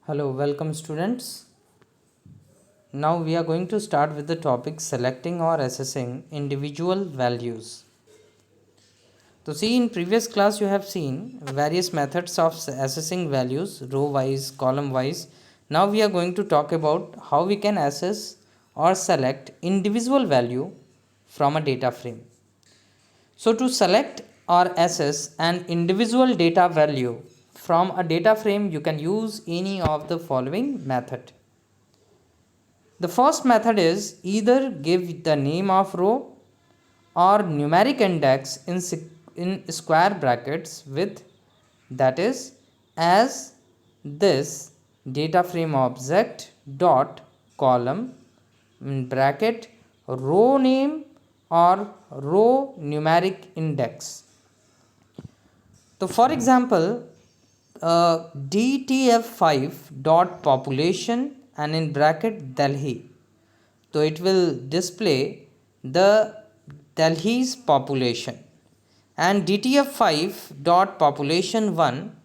Hello, welcome students. Now we are going to start with the topic selecting or assessing individual values. So see, in previous class you have seen various methods of assessing values, row wise, column wise. Now we are going to talk about how we can assess or select individual value from a data frame. So to select or assess an individual data value from a data frame, you can use any of the following method. The first method is either give the name of row or numeric index in square brackets with, that is, as this data frame object dot column in bracket row name or row numeric index. So for example, DTF5 dot population and in bracket Delhi. So it will display the Delhi's population, and DTF5 dot population 1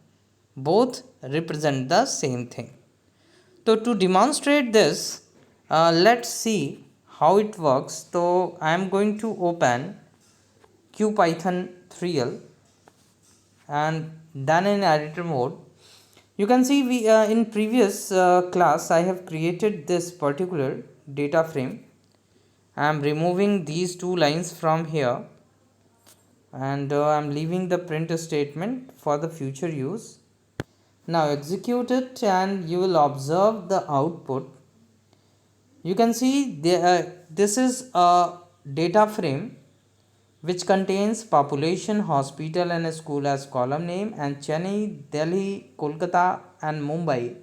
both represent the same thing. So to demonstrate this, let's see how it works. So I am going to open QPython 3l and then in editor mode. You can see we in previous class I have created this particular data frame. I am removing these two lines from here, and I am leaving the print statement for the future use. Now execute it and you will observe the output. You can see this is a data frame which contains population, hospital and school as column name, and Chennai, Delhi, Kolkata and Mumbai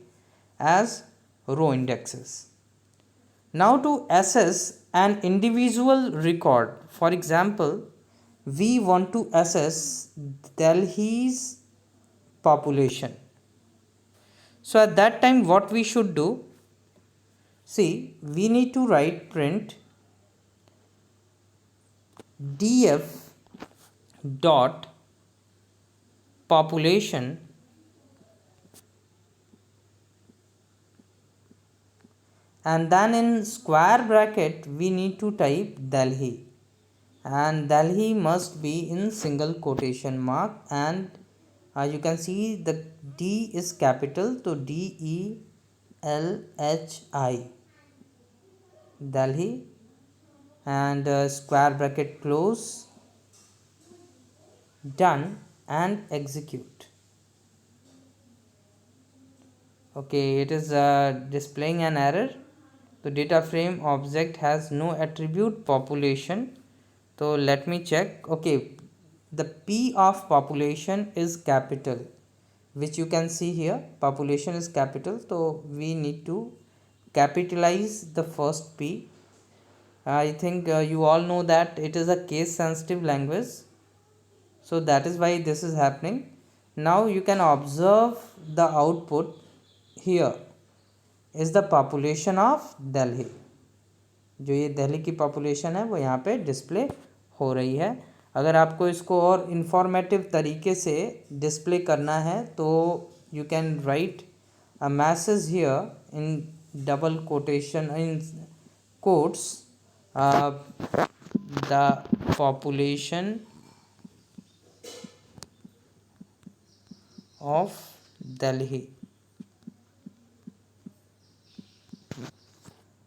as row indexes. Now to assess an individual record, for example, we want to assess Delhi's population. So at that time what we should do, see, we need to write print df dot population and then in square bracket we need to type Delhi, and Delhi must be in single quotation mark, and you can see the D is capital, so DELHI, Delhi, and square bracket close, done and execute. Okay, it is displaying an error. The data frame object has no attribute population. So let me check. Okay, the P of population is capital, which you can see here. Population is capital, so we need to capitalize the first P. I think you all know that it is a case sensitive language, so that is why this is happening. Now you can observe the output. Here is the population of Delhi. जो ये दिल्ली की population है वो यहाँ पे display हो रही है. अगर आपको इसको और इंफॉर्मेटिव तरीके से डिस्प्ले करना है तो you can write a message here in double quotation in quotes the population of Delhi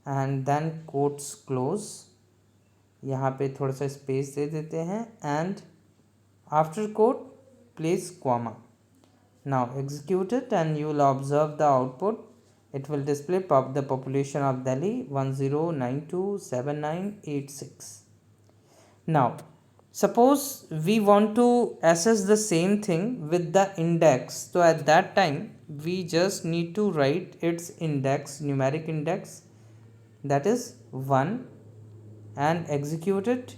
and then quotes close. यहाँ पे थोड़ा सा स्पेस दे देते हैं and after quote place comma. Now execute it and you will observe the output. It will display the population of Delhi 10927986. Now suppose we want to assess the same thing with the index, so at that time we just need to write its index, numeric index, that is 1, and execute it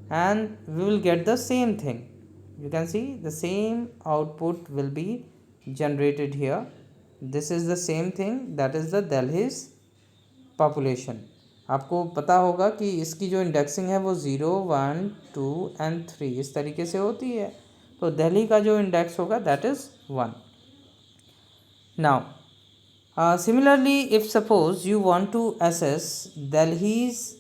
and we will get the same thing. You can see the same output will be generated here. This is the same thing, that is the Delhi's population. आपको पता होगा कि इसकी जो indexing है वो 0, 1, 2 and 3 इस तरीके से होती है. तो दिल्ली का जो इंडेक्स होगा that is 1. Now Similarly, if suppose you want to assess Delhi's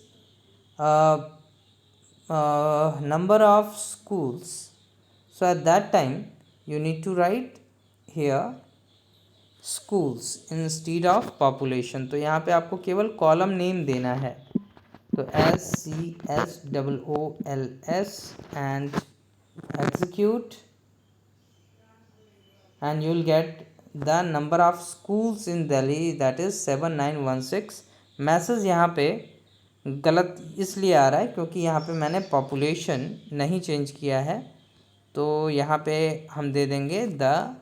number of schools, so at that time you need to write here schools instead of population. तो यहाँ पे आपको केवल कॉलम नेम देना है, तो SCHOOLS and execute and you will get the number of schools in Delhi, that is 7916. Message यहाँ पे गलत इसलिए आ रहा है क्योंकि यहाँ पे मैंने पॉपुलेशन नहीं चेंज किया है, तो यहाँ पे हम दे देंगे the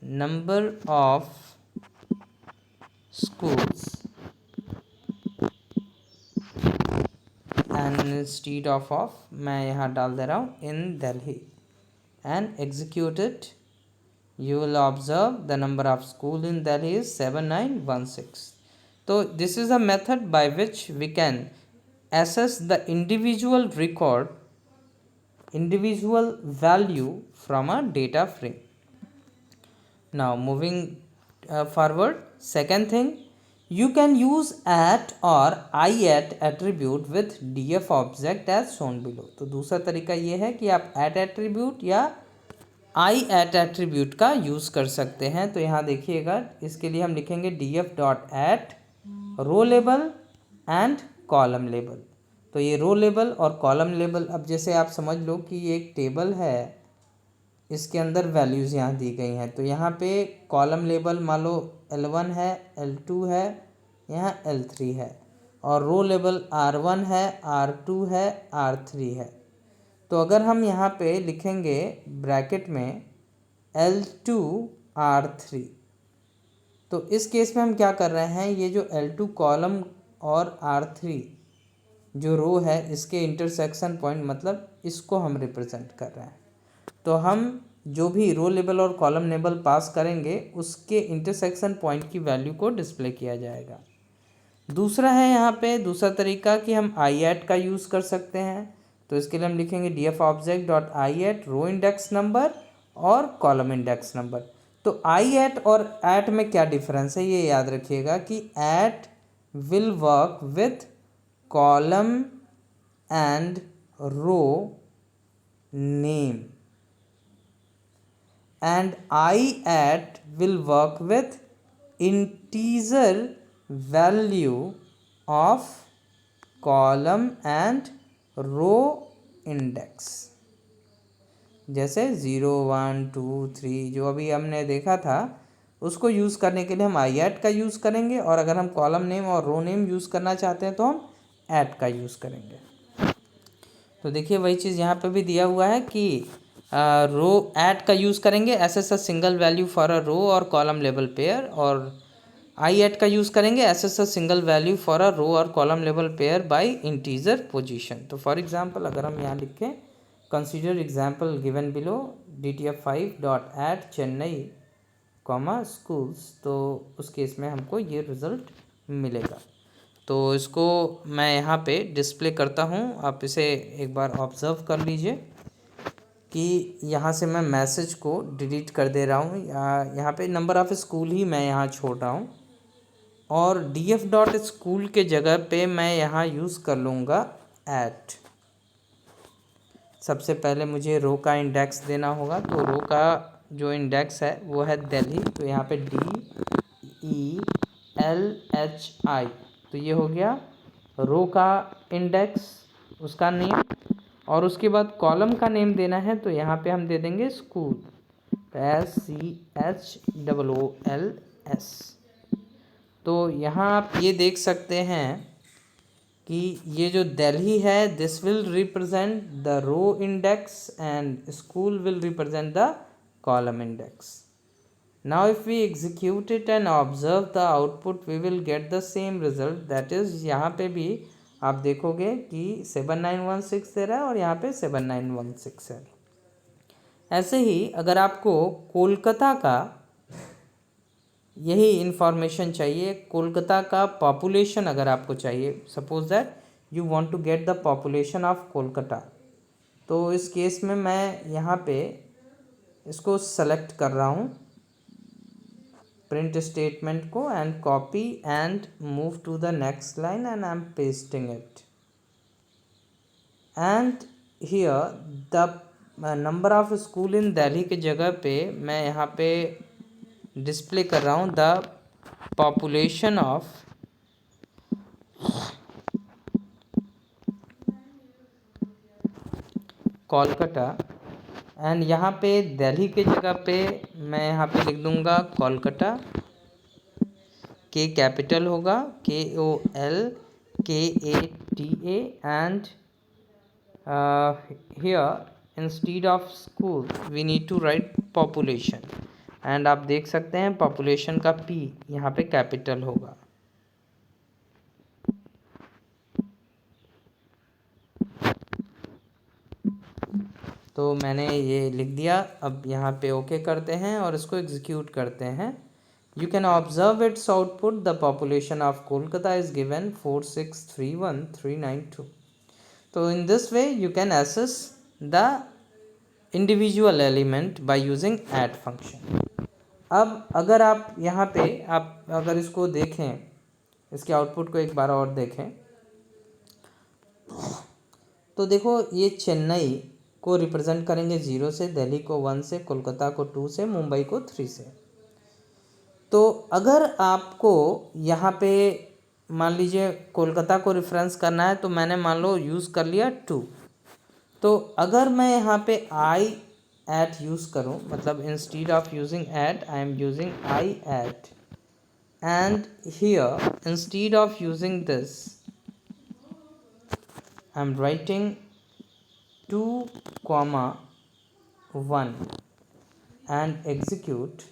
number of schools and instead of मैं यहाँ डाल दे रहा हूँ in Delhi and execute it. You will observe the number of school in Delhi is 7916. So this is a method by which we can assess the individual record, individual value from a data frame. Now moving forward, second thing, you can use at or I@, attribute with df object as shown below. तो दूसरा तरीका ये है कि आप at attribute या I@, attribute का use कर सकते हैं. तो यहाँ देखिएगा, इसके लिए हम लिखेंगे df.at row label and column label. तो ये रो लेबल और कॉलम लेबल, अब जैसे आप समझ लो कि ये एक टेबल है, इसके अंदर वैल्यूज़ यहाँ दी गई हैं. तो यहाँ पे कॉलम लेबल मान लो L1 है, L2 है, यहाँ L3 है, और रो लेबल R1 है, R2 है, R3 है. तो अगर हम यहाँ पे लिखेंगे ब्रैकेट में L2 R3, तो इस केस में हम क्या कर रहे हैं, ये जो L2 कॉलम और R3 जो रो है, इसके इंटरसेक्शन पॉइंट, मतलब इसको हम रिप्रेजेंट कर रहे हैं. तो हम जो भी रो लेबल और कॉलम लेबल पास करेंगे, उसके इंटरसेक्शन पॉइंट की वैल्यू को डिस्प्ले किया जाएगा. दूसरा है यहाँ पे दूसरा तरीका कि हम I@, का यूज़ कर सकते हैं. तो इसके लिए हम लिखेंगे df object dot I@, row index number और कॉलम इंडेक्स नंबर. तो I@, और at में क्या डिफरेंस है ये याद रखिएगा कि at will work with column and row name and I@, will work with integer value of column and row index. जैसे 0 1 2 3 जो अभी हमने देखा था, उसको यूज़ करने के लिए हम I@, का यूज़ करेंगे, और अगर हम कॉलम नेम और रो नेम यूज़ करना चाहते हैं तो हम at का यूज़ करेंगे. तो देखिए वही चीज़ यहाँ पे भी दिया हुआ है कि रो at का यूज़ करेंगे, access a single value for a row और कॉलम लेबल पेयर, और I@, का यूज़ करेंगे, access a single value for a row और column label pair by integer position. तो फॉर एग्जांपल अगर हम यहाँ लिखें consider example given below dtf5.at Chennai comma schools, तो उस केस में हमको ये रिज़ल्ट मिलेगा. तो इसको मैं यहाँ पे डिस्प्ले करता हूँ, आप इसे एक बार ऑब्ज़र्व कर लीजिए कि यहाँ से मैं मैसेज को डिलीट कर दे रहा हूँ. यहाँ पे नंबर ऑफ़ स्कूल ही मैं यहाँ छोड़ रहा हूँ, और df.school के जगह पे मैं यहाँ यूज़ कर लूँगा at. सबसे पहले मुझे रो का इंडेक्स देना होगा, तो रो का जो इंडेक्स है वो है दिल्ली, तो यहाँ पे DELHI, तो ये हो गया रो का इंडेक्स, उसका नेम, और उसके बाद कॉलम का नेम देना है, तो यहाँ पे हम दे देंगे स्कूल, SCHOOLS. तो यहाँ आप ये देख सकते हैं कि ये जो दिल्ली है, this will represent the row index and school will represent the column index. Now if we execute it and observe the output, we will get the same result, that is यहाँ पे भी आप देखोगे कि 7916 दे रहा है और यहाँ पे 7916 है. ऐसे ही अगर आपको कोलकाता का यही इन्फॉर्मेशन चाहिए, कोलकाता का पॉपुलेशन अगर आपको चाहिए, suppose that you want to get the population of Kolkata, तो इस केस में मैं यहाँ पे इसको सेलेक्ट कर रहा हूँ print statement को and copy and move to the next line and I'm pasting it. And here the number of school in Delhi के जगह पे मैं यहाँ पे डिस्प्ले कर रहा हूँ the population of Kolkata and यहाँ पे दिल्ली के जगह पे मैं यहाँ पे लिख दूँगा कोलकाता, के कैपिटल होगा KOLKATA and here instead of school we need to write population and आप देख सकते हैं पॉपुलेशन का P यहाँ पे कैपिटल होगा। तो मैंने ये लिख दिया। अब यहाँ पे ओके करते हैं और इसको एग्जीक्यूट करते हैं। You can observe its output the population of Kolkata is given 4631392। तो in this way you can access the individual element by using add function. अब अगर आप यहाँ पे आप अगर इसको देखें, इसके आउटपुट को एक बार और देखें, तो देखो ये चेन्नई को रिप्रेजेंट करेंगे 0 से, दिल्ली को 1 से, कोलकाता को 2 से, मुंबई को 3 से। तो अगर आपको यहाँ पे मान लीजिए कोलकाता को रेफरेंस करना है तो मैंने मान लो यूज़ कर लिया 2। तो अगर मैं यहाँ पे आई एट यूज़ करूँ, मतलब instead of using at I am using I at and here instead of using this I am writing 2,1 and execute.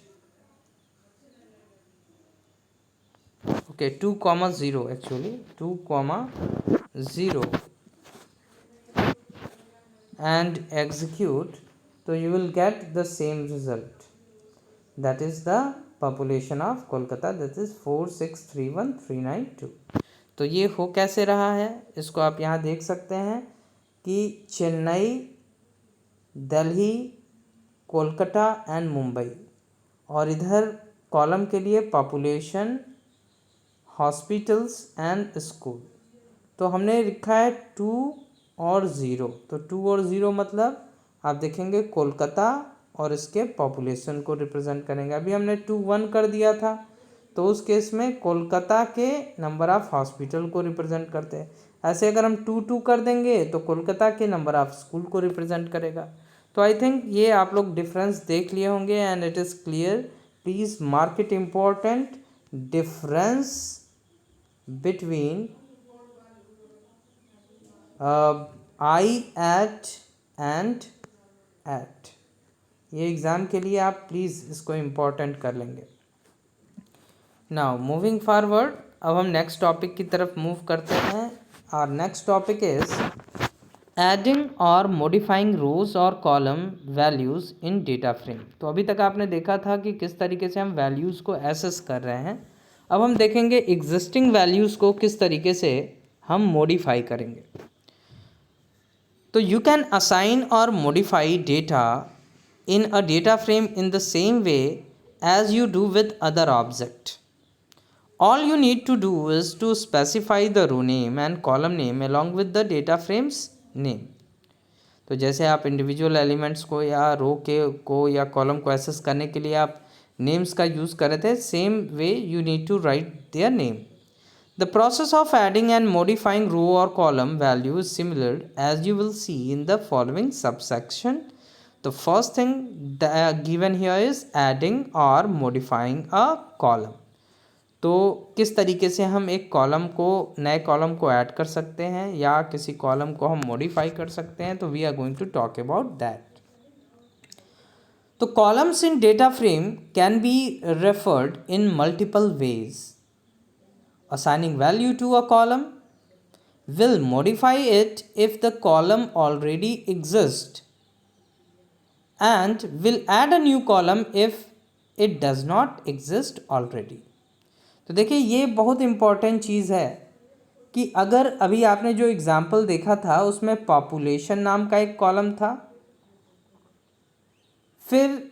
Okay, 2,0 actually 2,0 and execute. So you will get the same result, that is the population of Kolkata, that is 4631392। तो ये हो कैसे रहा है इसको आप यहाँ देख सकते हैं कि चेन्नई, दिल्ली, कोलकाता एंड मुंबई, और इधर कॉलम के लिए पॉपुलेशन, हॉस्पिटल्स एंड स्कूल। तो हमने लिखा है 2 और 0। तो 2 और 0 मतलब आप देखेंगे कोलकाता और इसके पॉपुलेशन को रिप्रेजेंट करेंगे। अभी हमने 2,1 कर दिया था, तो उस केस में कोलकाता के नंबर ऑफ़ हॉस्पिटल को रिप्रेजेंट करते हैं। ऐसे अगर हम 2,2 कर देंगे तो कोलकाता के नंबर ऑफ़ स्कूल को रिप्रेजेंट करेगा। तो आई थिंक ये आप लोग डिफरेंस देख लिए होंगे and it is clear. Please mark it important, difference between I at and at. ये एग्ज़ाम के लिए आप प्लीज़ इसको इम्पोर्टेंट कर लेंगे। नाउ मूविंग फॉरवर्ड, अब हम नेक्स्ट टॉपिक की तरफ मूव करते हैं। और नेक्स्ट टॉपिक इज एडिंग और मॉडिफाइंग रोज और कॉलम वैल्यूज़ इन डेटा फ्रेम। तो अभी तक आपने देखा था कि किस तरीके से हम वैल्यूज़ को एसेस कर रहे हैं। अब हम देखेंगे एग्जिस्टिंग वैल्यूज़ को किस तरीके से हम मॉडिफाई करेंगे। तो यू कैन असाइन और modify data in a data frame in the same way as you do with other object. All you need to do is to specify the row name and column name along with the data frame's name। तो जैसे आप individual elements को या रो को या column को access करने के लिए आप नेम्स का यूज़ कर रहे थे, same way you need to write their name. The process of adding and modifying row और column value is similar as you will see in the following subsection. The first thing given here is adding और modifying a column. तो किस तरीके से हम एक column को, नए कॉलम को ऐड कर सकते हैं या किसी कॉलम को हम मॉडिफाई कर सकते हैं, तो we are going to talk about that. तो columns in data frame can be referred in multiple ways. Assigning value to a column will modify it if the column already exist and will add a new column if it does not exist already. तो देखिए ये बहुत important चीज़ है कि अगर अभी आपने जो एग्ज़ाम्पल देखा था उसमें पॉपुलेशन नाम का एक कॉलम था, फिर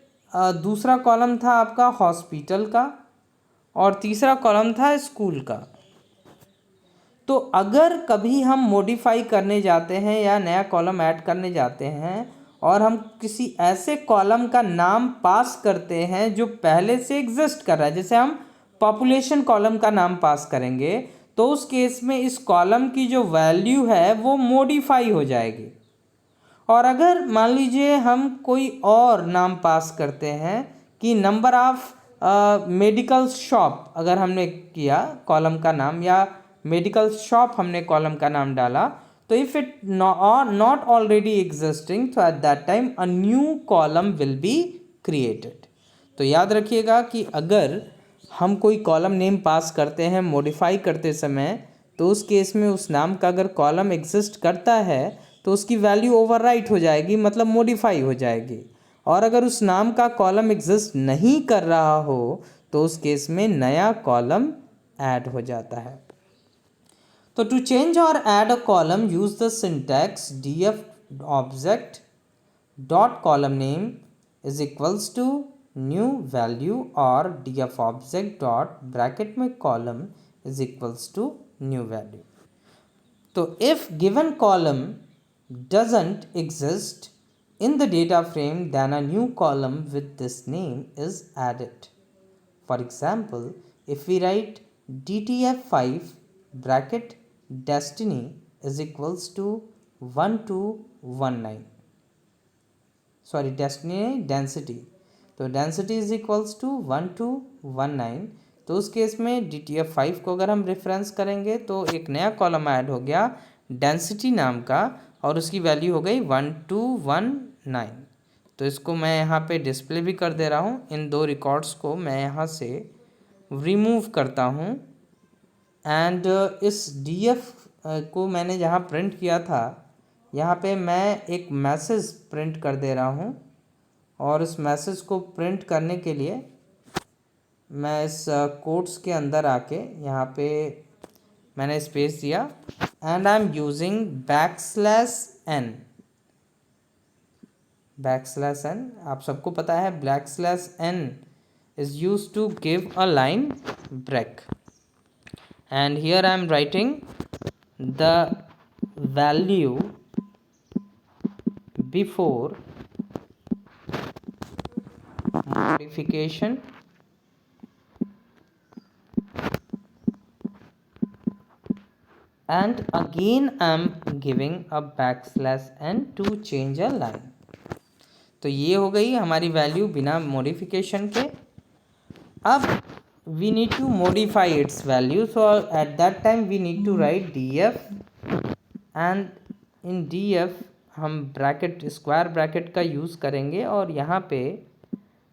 दूसरा कॉलम था आपका हॉस्पिटल का, और तीसरा कॉलम था स्कूल का। तो अगर कभी हम मॉडिफाई करने जाते हैं या नया कॉलम ऐड करने जाते हैं और हम किसी ऐसे कॉलम का नाम पास करते हैं जो पहले से एग्जिस्ट कर रहा है, जैसे हम पॉपुलेशन कॉलम का नाम पास करेंगे, तो उस केस में इस कॉलम की जो वैल्यू है वो मॉडिफाई हो जाएगी। और अगर मान लीजिए हम कोई और नाम पास करते हैं कि नंबर ऑफ मेडिकल शॉप, अगर हमने किया कॉलम का नाम, या मेडिकल शॉप हमने कॉलम का नाम डाला, तो if it not already existing, तो at that time a new column will be created. तो याद रखिएगा कि अगर हम कोई कॉलम नेम पास करते हैं मॉडिफाई करते समय, तो उस केस में उस नाम का अगर कॉलम एग्जिस्ट करता है तो उसकी वैल्यू ओवरराइट हो जाएगी, मतलब मॉडिफाई हो जाएगी। और अगर उस नाम का कॉलम एग्जिस्ट नहीं कर रहा हो तो उस केस में नया कॉलम ऐड हो जाता है। तो टू चेंज और add a column use the syntax df object dot column name is equals to new value, और df ऑब्जेक्ट डॉट ब्रैकेट में column is equals to new value. तो if given column doesn't exist in the data frame, then a new column with this name is added. For example, if we write DTF5 bracket destiny is equals to 1219, sorry, destiny density, तो density is equals to 1219, तो उस case में DTF5 को अगर हम reference करेंगे तो एक नया कॉलम ऐड हो गया डेंसिटी नाम का, और उसकी वैल्यू हो गई 1219। तो इसको मैं यहाँ पे डिस्प्ले भी कर दे रहा हूँ। इन दो रिकॉर्ड्स को मैं यहाँ से रिमूव करता हूँ, एंड इस DF को मैंने जहाँ प्रिंट किया था यहाँ पे मैं एक मैसेज प्रिंट कर दे रहा हूँ, और इस मैसेज को प्रिंट करने के लिए मैं इस कोट्स के अंदर आके यहाँ पे मैंने स्पेस दिया, and I am using \n। आप सबको पता है \n is used to give a line break, and here I am writing the value before modification and again I am giving a \n to change a line। तो ये हो गई हमारी value बिना मॉडिफिकेशन के। अब we need to modify its value, so at that time we need to write df, and in df हम bracket square bracket का यूज़ करेंगे, और यहाँ पे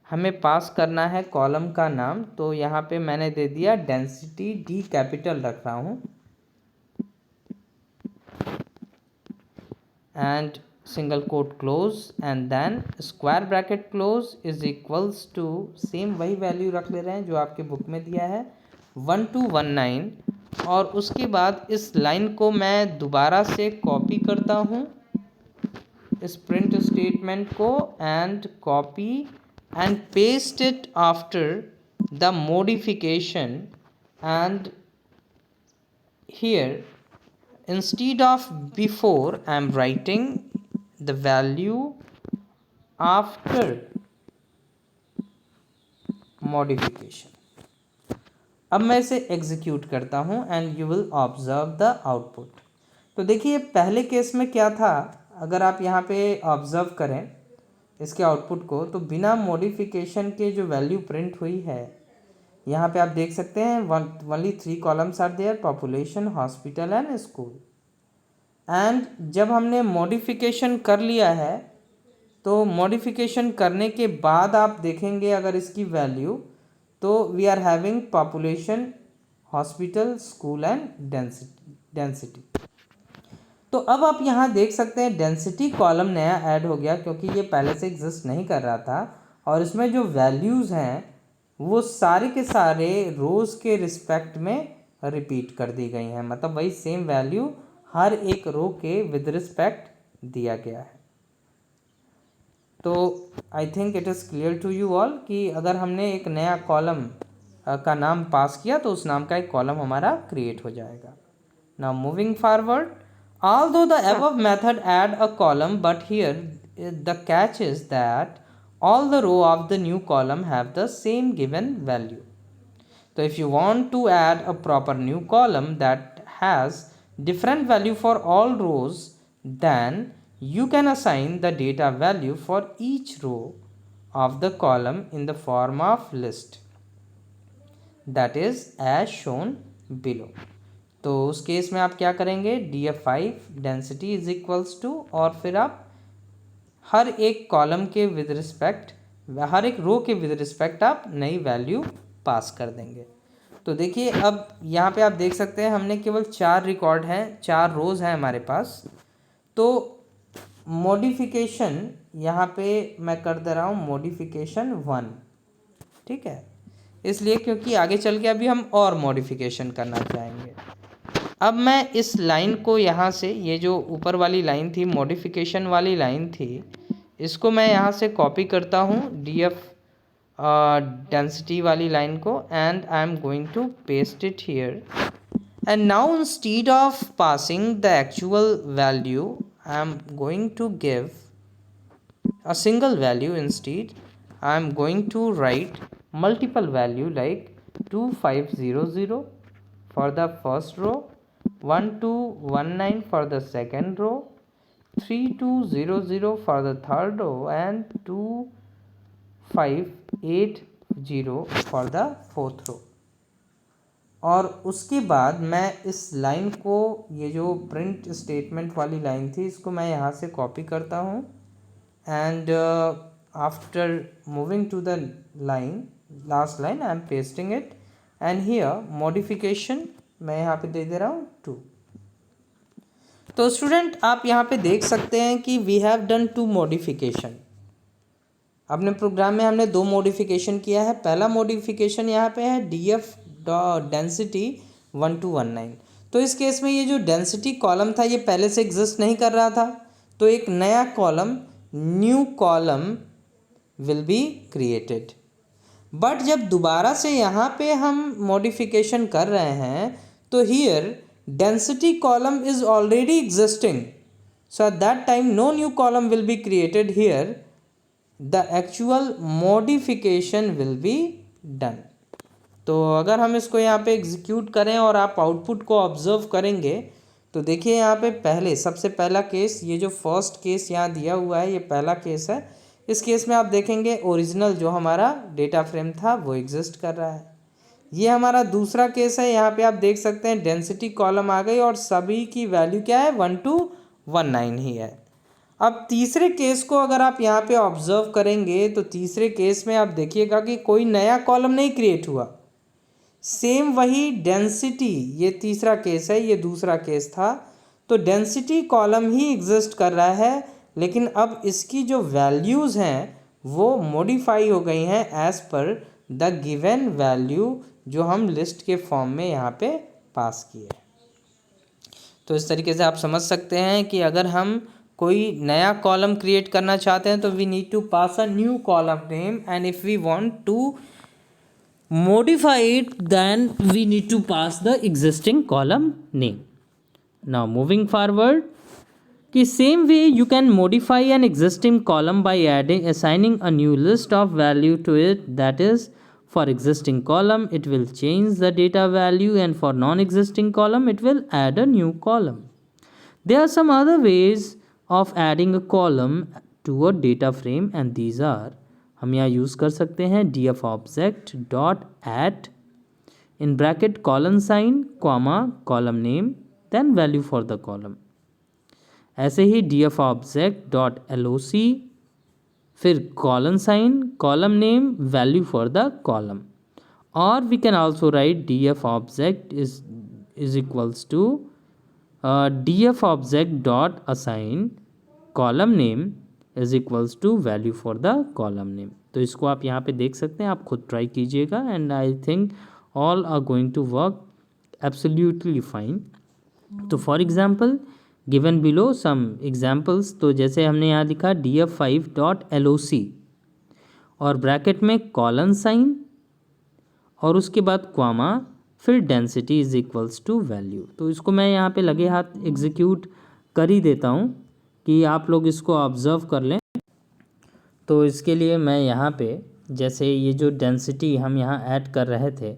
हमें पास करना है कॉलम का नाम। तो यहाँ पे मैंने दे दिया डेंसिटी, डी कैपिटल रख रहा हूँ, and single quote close, and then square bracket close is equals to same वही वैल्यू रख ले रहे हैं जो आपके बुक में दिया है 1219। और उसके बाद इस लाइन को मैं दोबारा से कॉपी करता हूँ, इस प्रिंट स्टेटमेंट को, and copy and paste it after the modification, and here instead of before I am writing the value after modification। अब मैं इसे एग्जीक्यूट करता हूँ, and you will observe the output. तो देखिए पहले केस में क्या था, अगर आप यहाँ पे ऑब्जर्व करें इसके आउटपुट को, तो बिना मॉडिफिकेशन के जो वैल्यू प्रिंट हुई है यहाँ पे आप देख सकते हैं only 3 columns are there, population, hospital and school. And जब हमने मॉडिफिकेशन कर लिया है, तो मॉडिफिकेशन करने के बाद आप देखेंगे अगर इसकी वैल्यू, तो we are having population, hospital, school and density. तो अब आप यहाँ देख सकते हैं डेंसिटी कॉलम नया ऐड हो गया, क्योंकि ये पहले से एग्जिस्ट नहीं कर रहा था, और इसमें जो वैल्यूज़ हैं वो सारे के सारे रोज़ के रिस्पेक्ट में रिपीट कर दी गई हैं, मतलब वही सेम वैल्यू हर एक रो के विद रिस्पेक्ट दिया गया है। तो I think it is clear to you all कि अगर हमने एक नया कॉलम का नाम पास किया तो उस नाम का एक कॉलम हमारा क्रिएट हो जाएगा. Now moving forward, although the above method add a column, but here the catch is that all the row of the new column have the same given value. So if you want to add a proper new column that has different value for all rows, then you can assign the data value for each row of the column in the form of list, that is as shown below. तो उस case में आप क्या करेंगे, df5 density is equals to, और फिर आप हर एक कॉलम के विद रिस्पेक्ट, हर एक रो के विद रिस्पेक्ट आप नई वैल्यू पास कर देंगे. तो देखिए अब यहाँ पे आप देख सकते हैं हमने केवल 4 रिकॉर्ड हैं, 4 रोज़ हैं हमारे पास. तो मॉडिफिकेशन यहाँ पे मैं कर दे रहा हूँ मॉडिफिकेशन 1, ठीक है, इसलिए क्योंकि आगे चल के अभी हम और मॉडिफिकेशन करना चाहेंगे. अब मैं इस लाइन को यहाँ से, ये जो ऊपर वाली लाइन थी, मॉडिफिकेशन वाली लाइन थी, इसको मैं यहाँ से कॉपी करता हूँ df डेंसिटी वाली लाइन को, and I am going to paste it here. And now instead of passing the actual value I am going to give a single value. Instead I am going to write multiple value like 2500 for the first row, 1219 for the second row, 3200 for the third row, and 2580 for the fourth row. और उसके बाद मैं इस line को, ये जो print statement वाली line थी, इसको मैं यहाँ से कॉपी करता हूँ, and after moving to the line, last line, I am pasting it, and here modification मैं यहाँ पे दे दे रहा हूँ 2. तो स्टूडेंट आप यहाँ पे देख सकते हैं कि we have done 2 modification. अपने प्रोग्राम में हमने 2 मॉडिफिकेशन किया है. पहला मॉडिफिकेशन यहाँ पे है df डेंसिटी 1219. तो इस केस में ये जो डेंसिटी कॉलम था ये पहले से एग्जिस्ट नहीं कर रहा था, तो एक नया column, new column will be created. But जब दोबारा से यहाँ पे हम मॉडिफिकेशन कर रहे हैं तो here density column is already existing, so at that time no new column will be created. Here the actual modification will be done. तो अगर हम इसको यहाँ पे एग्जीक्यूट करें और आप आउटपुट को ऑब्जर्व करेंगे तो देखिए यहाँ पे पहले, सबसे पहला केस, ये जो फर्स्ट केस यहाँ दिया हुआ है ये पहला केस है. इस केस में आप देखेंगे ओरिजिनल जो हमारा डेटा फ्रेम था वो एग्जिस्ट कर रहा है. ये हमारा दूसरा केस है, यहाँ पे आप देख सकते हैं डेंसिटी कॉलम आ गई और सभी की वैल्यू क्या है, 1219 ही है. अब तीसरे केस को अगर आप यहाँ पे ऑब्जर्व करेंगे तो तीसरे केस में आप देखिएगा कि कोई नया कॉलम नहीं क्रिएट हुआ, सेम वही डेंसिटी, ये तीसरा केस है, ये दूसरा केस था, तो डेंसिटी कॉलम ही एग्जिस्ट कर रहा है, लेकिन अब इसकी जो वैल्यूज़ हैं वो मॉडिफाई हो गई हैं as per the given value जो हम लिस्ट के फॉर्म में यहाँ पे पास किए. तो इस तरीके से आप समझ सकते हैं कि अगर हम कोई नया कॉलम क्रिएट करना चाहते हैं तो we need to pass a new column name, and if we want to modify it then we need to pass the existing column name. Now moving forward, the same way you can modify an existing column by assigning a new list of value to it. That is, for existing column it will change the data value, and for non-existing column it will add a new column. There are some other ways of adding a column to a data frame, and these are, हम यहाँ use कर सकते हैं df object dot add in bracket colon sign comma column name then value for the column. ऐसे ही df object dot loc फिर colon sign column name value for the column. Or we can also write df object is equals to df object dot assign column name is equals to value for the column name. तो इसको आप यहाँ पे देख सकते हैं, आप खुद ट्राई कीजिएगा, and I think all are going to work absolutely fine. तो for example given below some examples, तो जैसे हमने यहाँ लिखा df5 डॉट loc और ब्रैकेट में कॉलन साइन और उसके बाद क्वामा, फिर density is equals to value. तो इसको मैं यहाँ पे लगे हाथ एग्जीक्यूट कर ही देता हूँ कि आप लोग इसको ऑब्ज़र्व कर लें। तो इसके लिए मैं यहाँ पे जैसे ये जो डेंसिटी हम यहाँ ऐड कर रहे थे,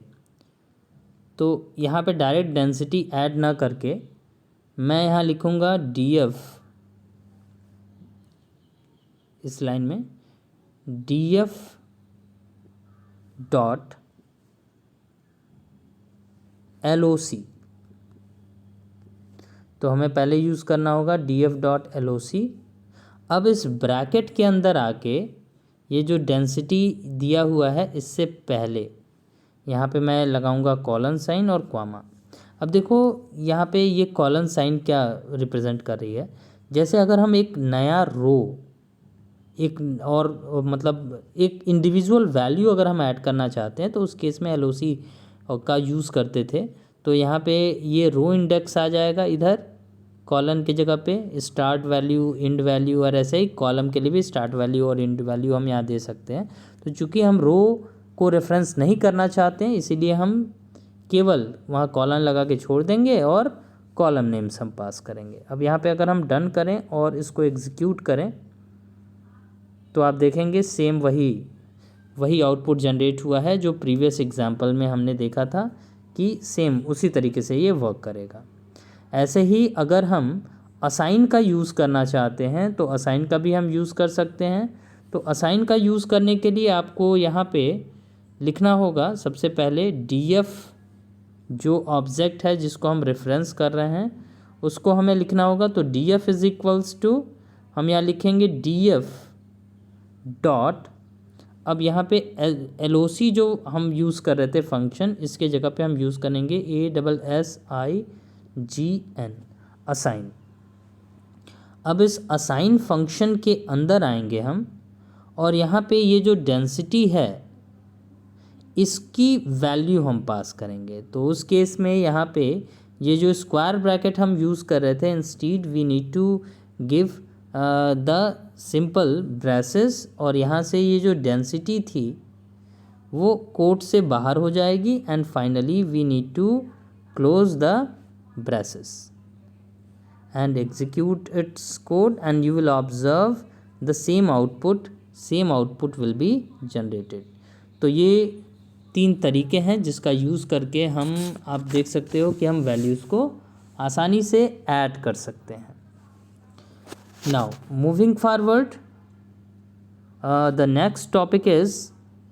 तो यहाँ पे डायरेक्ट डेंसिटी ऐड ना करके मैं यहाँ लिखूँगा df, इस लाइन में df डॉट LOC। तो हमें पहले यूज़ करना होगा df डॉट LOC। अब इस ब्रैकेट के अंदर आके ये जो डेंसिटी दिया हुआ है इससे पहले यहाँ पे मैं लगाऊंगा कॉलन साइन और क्वामा। अब देखो यहाँ पे ये कॉलन साइन क्या रिप्रेजेंट कर रही है, जैसे अगर हम एक नया रो एक और मतलब एक इंडिविजुअल वैल्यू अगर हम ऐड करना चाहते हैं तो उस केस में LOC का यूज़ करते थे। तो यहाँ पे ये रो इंडेक्स आ जाएगा इधर कॉलन की जगह पे, स्टार्ट वैल्यू, एंड वैल्यू, और ऐसे ही कॉलम के लिए भी स्टार्ट वैल्यू और एंड वैल्यू हम यहाँ दे सकते हैं। तो चूँकि हम रो को रेफरेंस नहीं करना चाहते हैं इसीलिए हम केवल वहाँ कॉलन लगा के छोड़ देंगे और कॉलम नेम्स हम पास करेंगे। अब यहाँ पे अगर हम डन करें और इसको एग्जीक्यूट करें तो आप देखेंगे सेम वही आउटपुट जनरेट हुआ है जो प्रीवियस एग्जाम्पल में हमने देखा था कि सेम उसी तरीके से ये वर्क करेगा। ऐसे ही अगर हम असाइन का यूज़ करना चाहते हैं तो असाइन का भी हम यूज़ कर सकते हैं। तो असाइन का यूज़ करने के लिए आपको यहाँ पे लिखना होगा सबसे पहले df, जो ऑब्जेक्ट है जिसको हम रेफरेंस कर रहे हैं उसको हमें लिखना होगा। तो df इज इक्वल्स टू हम यहाँ लिखेंगे df डॉट, अब यहाँ पे LOC जो हम यूज़ कर रहे थे फंक्शन, इसके जगह पे हम यूज़ करेंगे ASSIGN, असाइन। अब इस असाइन फंक्शन के अंदर आएंगे हम और यहाँ पे ये जो डेंसिटी है इसकी वैल्यू हम पास करेंगे। तो उस केस में यहाँ पे ये जो स्क्वायर ब्रैकेट हम यूज़ कर रहे थे, instead we need to give the simple braces, और यहाँ से ये जो डेंसिटी थी वो कोट से बाहर हो जाएगी and finally we need to close the braces and execute its code and you will observe the same output will be generated। तो ये 3 तरीके हैं जिसका यूज़ करके हम आप देख सकते हो कि हम वैल्यूज़ को आसानी से ऐड कर सकते हैं। Now moving forward, the next topic is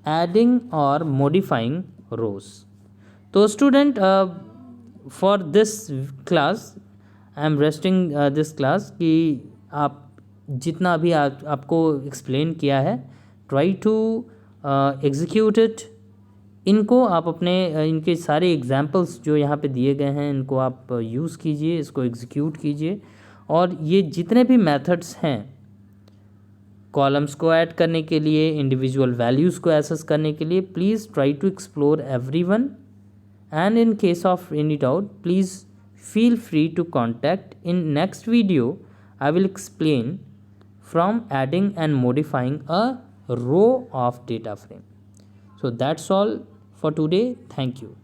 adding और मॉडिफाइंग रोज। तो student for this class I am resting this class कि आप जितना अभी आपको एक्सप्लेन किया है ट्राई टू एग्जीक्यूट इट। इनको आप अपने इनके सारे एग्जांपल्स जो यहाँ पे दिए गए हैं इनको आप यूज़ कीजिए, इसको एग्जीक्यूट कीजिए। और ये जितने भी मेथड्स हैं कॉलम्स को ऐड करने के लिए, इंडिविजुअल वैल्यूज़ को एसेस करने के लिए, please try to explore everyone and in case of any doubt please feel free to contact. In next video I will explain from adding and modifying a row of data frame. So that's all for today. Thank you.